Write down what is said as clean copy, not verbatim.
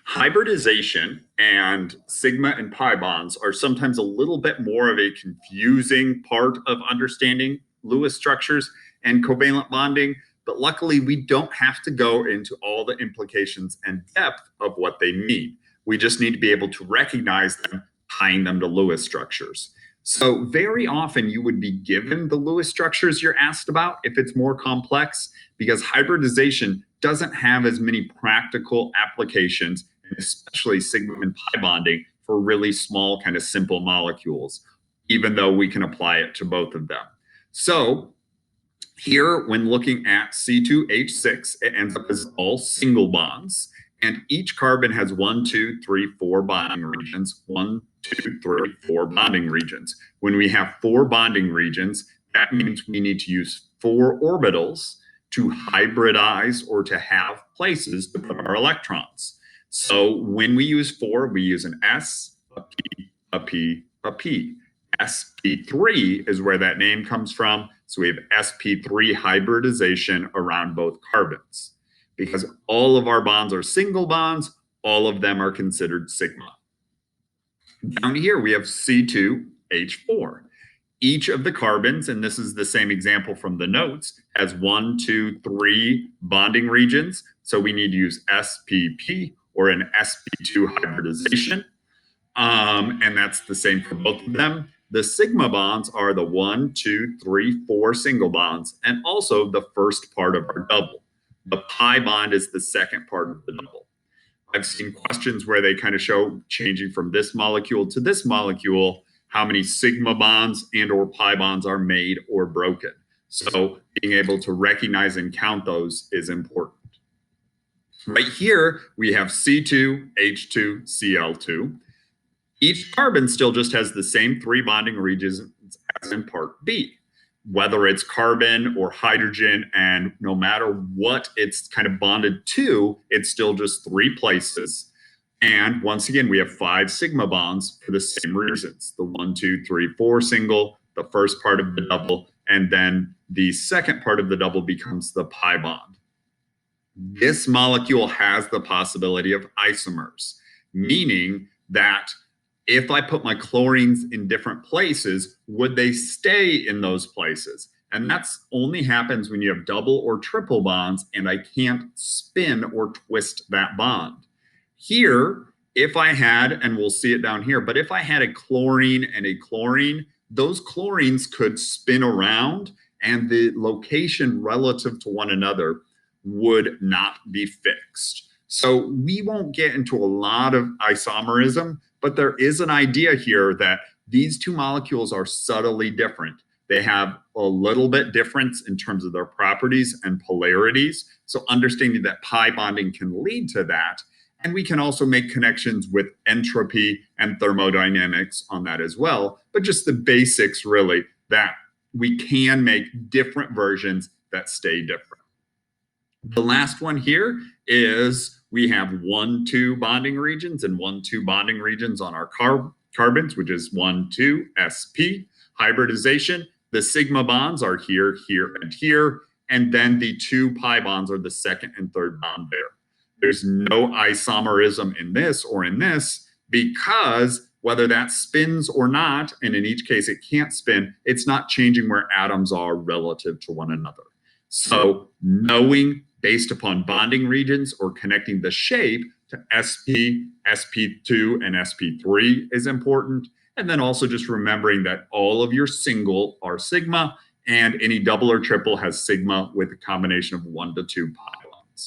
Hybridization and sigma and pi bonds are sometimes a little bit more of a confusing part of understanding Lewis structures and covalent bonding, but luckily we don't have to go into all the implications and depth of what they mean. We just need to be able to recognize them, tying them to Lewis structures. So very often you would be given the Lewis structures you're asked about if it's more complex, because hybridization doesn't have as many practical applications, especially sigma and pi bonding for really small kind of simple molecules, even though we can apply it to both of them. So here, when looking at C2H6, it ends up as all single bonds. And each carbon has 1, 2, 3, 4 bonding regions. 1, 2, 3, 4 bonding regions. When we have 4 bonding regions, that means we need to use 4 orbitals to hybridize or to have places to put our electrons. So when we use 4, we use an S, a P, a P, a P. sp3 is where that name comes from. So we have sp3 hybridization around both carbons. Because all of our bonds are single bonds, all of them are considered sigma. Down here, we have C2H4. Each of the carbons, and this is the same example from the notes, has 1, 2, 3 bonding regions. So we need to use spp or an sp2 hybridization. And that's the same for both of them. The sigma bonds are the 1, 2, 3, 4 single bonds, and also the first part of our double. The pi bond is the second part of the double. I've seen questions where they kind of show changing from this molecule to this molecule, how many sigma bonds and or pi bonds are made or broken. So being able to recognize and count those is important. Right here, we have C2H2Cl2. Each carbon still just has the same 3 bonding regions as in part B. Whether it's carbon or hydrogen, and no matter what it's kind of bonded to, it's still just 3 places. And once again, we have 5 sigma bonds for the same reasons. The 1, 2, 3, 4 single, the first part of the double, and then the second part of the double becomes the pi bond. This molecule has the possibility of isomers, meaning that if I put my chlorines in different places, would they stay in those places? And that's only happens when you have double or triple bonds and I can't spin or twist that bond. Here, if I had, and we'll see it down here, but if I had a chlorine and a chlorine, those chlorines could spin around and the location relative to one another would not be fixed. So we won't get into a lot of isomerism, but there is an idea here that these two molecules are subtly different. They have a little bit difference in terms of their properties and polarities. So understanding that pi bonding can lead to that. And we can also make connections with entropy and thermodynamics on that as well. But just the basics really that we can make different versions that stay different. The last one here is we have 1, 2 bonding regions and 1, 2 bonding regions on our carbons, which is 1, 2, sp. Hybridization, the sigma bonds are here, here, and here. And then the 2 pi bonds are the second and third bond there. There's no isomerism in this or in this because whether that spins or not, and in each case it can't spin, it's not changing where atoms are relative to one another. So knowing based upon bonding regions or connecting the shape to sp, sp2, and sp3 is important. And then also just remembering that all of your single are sigma and any double or triple has sigma with a combination of 1 to 2 pi.